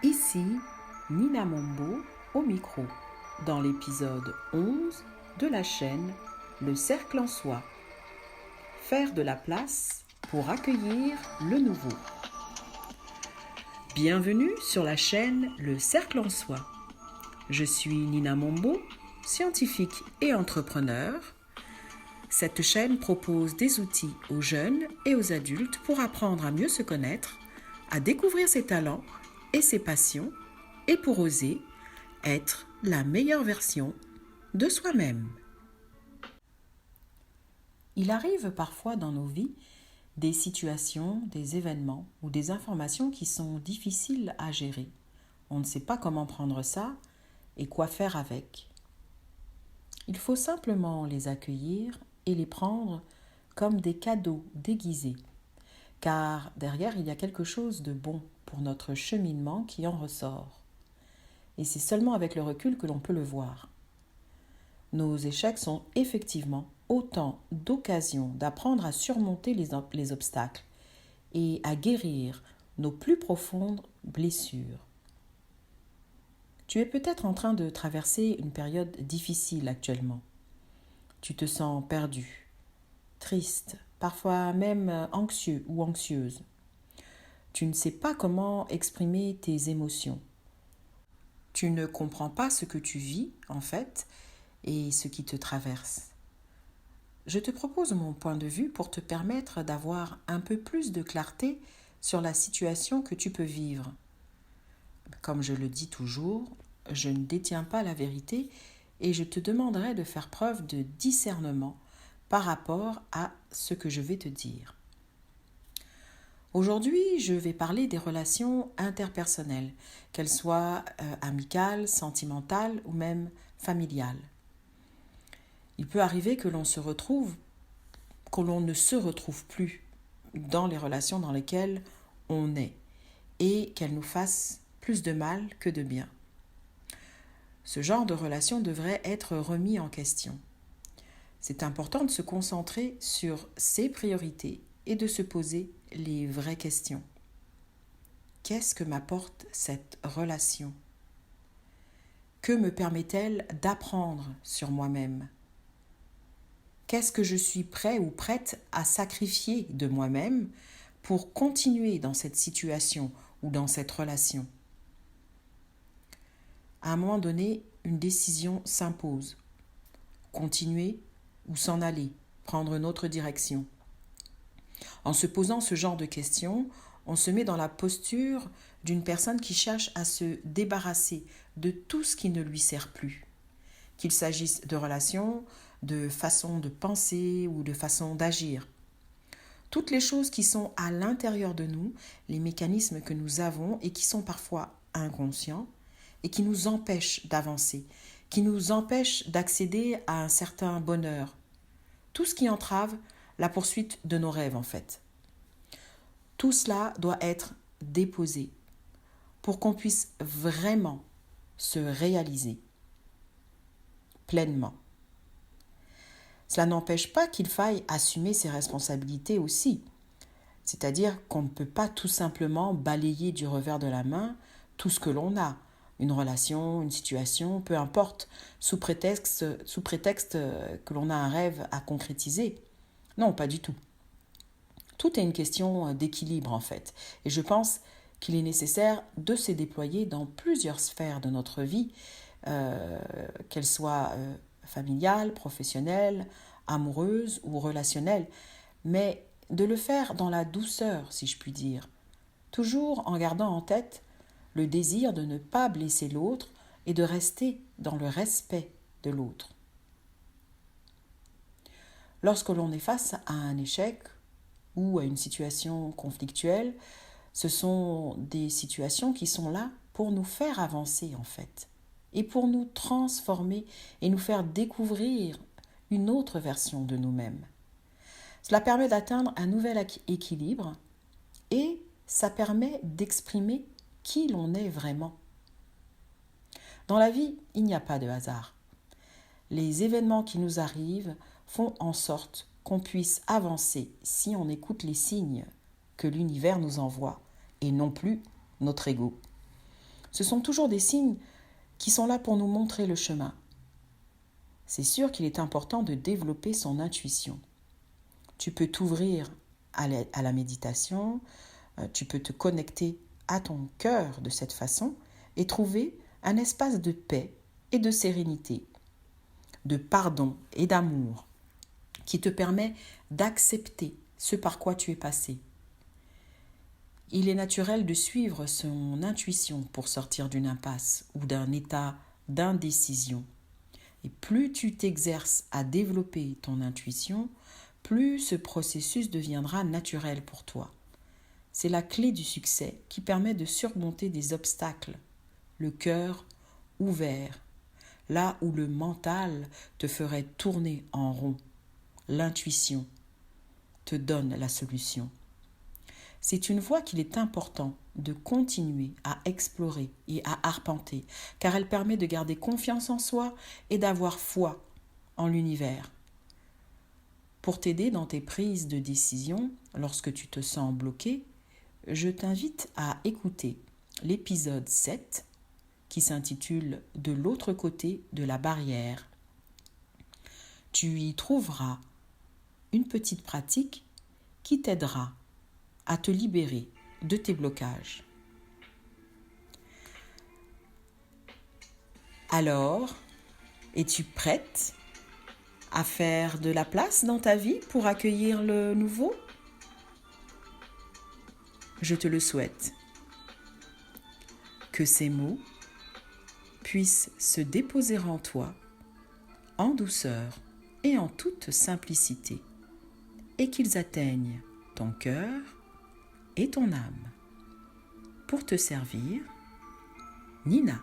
Ici, Nina Mombo au micro, dans l'épisode 11 de la chaîne Le Cercle en Soi. Faire de la place pour accueillir le nouveau. Bienvenue sur la chaîne Le Cercle en Soi. Je suis Nina Mombo, scientifique et entrepreneur. Cette chaîne propose des outils aux jeunes et aux adultes pour apprendre à mieux se connaître, à découvrir ses talents et ses passions, et pour oser être la meilleure version de soi-même. Il arrive parfois dans nos vies des situations, des événements ou des informations qui sont difficiles à gérer. On ne sait pas comment prendre ça et quoi faire avec. Il faut simplement les accueillir et les prendre comme des cadeaux déguisés, car derrière il y a quelque chose de bon pour notre cheminement qui en ressort. Et c'est seulement avec le recul que l'on peut le voir. Nos échecs sont effectivement autant d'occasions d'apprendre à surmonter les obstacles et à guérir nos plus profondes blessures. Tu es peut-être en train de traverser une période difficile actuellement. Tu te sens perdu, triste, parfois même anxieux ou anxieuse. Tu ne sais pas comment exprimer tes émotions. Tu ne comprends pas ce que tu vis, en fait, et ce qui te traverse. Je te propose mon point de vue pour te permettre d'avoir un peu plus de clarté sur la situation que tu peux vivre. Comme je le dis toujours, je ne détiens pas la vérité et je te demanderai de faire preuve de discernement par rapport à ce que je vais te dire. Aujourd'hui, je vais parler des relations interpersonnelles, qu'elles soient amicales, sentimentales ou même familiales. Il peut arriver que l'on ne se retrouve plus dans les relations dans lesquelles on est et qu'elles nous fassent plus de mal que de bien. Ce genre de relation devrait être remis en question. C'est important de se concentrer sur ses priorités et de se poser les vraies questions. Qu'est-ce que m'apporte cette relation ? Que me permet-elle d'apprendre sur moi-même ? Qu'est-ce que je suis prêt ou prête à sacrifier de moi-même pour continuer dans cette situation ou dans cette relation ? À un moment donné, une décision s'impose. Continuer ou s'en aller, prendre une autre direction. En se posant ce genre de questions, on se met dans la posture d'une personne qui cherche à se débarrasser de tout ce qui ne lui sert plus. Qu'il s'agisse de relations, de façon de penser ou de façon d'agir. Toutes les choses qui sont à l'intérieur de nous, les mécanismes que nous avons et qui sont parfois inconscients et qui nous empêchent d'avancer, qui nous empêchent d'accéder à un certain bonheur. Tout ce qui entrave la poursuite de nos rêves en fait. Tout cela doit être déposé pour qu'on puisse vraiment se réaliser pleinement. Cela n'empêche pas qu'il faille assumer ses responsabilités aussi. C'est-à-dire qu'on ne peut pas tout simplement balayer du revers de la main tout ce que l'on a. Une relation, une situation, peu importe, sous prétexte que l'on a un rêve à concrétiser. Non, pas du tout. Tout est une question d'équilibre en fait. Et je pense qu'il est nécessaire de se déployer dans plusieurs sphères de notre vie, qu'elles soient familiales, professionnelles, amoureuses ou relationnelles, mais de le faire dans la douceur, si je puis dire, toujours en gardant en tête le désir de ne pas blesser l'autre et de rester dans le respect de l'autre. Lorsque l'on est face à un échec ou à une situation conflictuelle, ce sont des situations qui sont là pour nous faire avancer en fait, et pour nous transformer et nous faire découvrir une autre version de nous-mêmes. Cela permet d'atteindre un nouvel équilibre et ça permet d'exprimer qui l'on est vraiment. Dans la vie, il n'y a pas de hasard. Les événements qui nous arrivent font en sorte qu'on puisse avancer si on écoute les signes que l'univers nous envoie et non plus notre ego. Ce sont toujours des signes qui sont là pour nous montrer le chemin. C'est sûr qu'il est important de développer son intuition. Tu peux t'ouvrir à la méditation, tu peux te connecter à ton cœur de cette façon et trouver un espace de paix et de sérénité, de pardon et d'amour qui te permet d'accepter ce par quoi tu es passé. Il est naturel de suivre son intuition pour sortir d'une impasse ou d'un état d'indécision. Et plus tu t'exerces à développer ton intuition, plus ce processus deviendra naturel pour toi. C'est la clé du succès qui permet de surmonter des obstacles, le cœur ouvert, là où le mental te ferait tourner en rond. L'intuition te donne la solution. C'est une voie qu'il est important de continuer à explorer et à arpenter, car elle permet de garder confiance en soi et d'avoir foi en l'univers. Pour t'aider dans tes prises de décision, lorsque tu te sens bloqué, je t'invite à écouter l'épisode 7 qui s'intitule « De l'autre côté de la barrière ». Tu y trouveras une petite pratique qui t'aidera à te libérer de tes blocages. Alors, es-tu prête à faire de la place dans ta vie pour accueillir le nouveau? Je te le souhaite. Que ces mots puissent se déposer en toi en douceur et en toute simplicité et qu'ils atteignent ton cœur et ton âme. Pour te servir, Nina.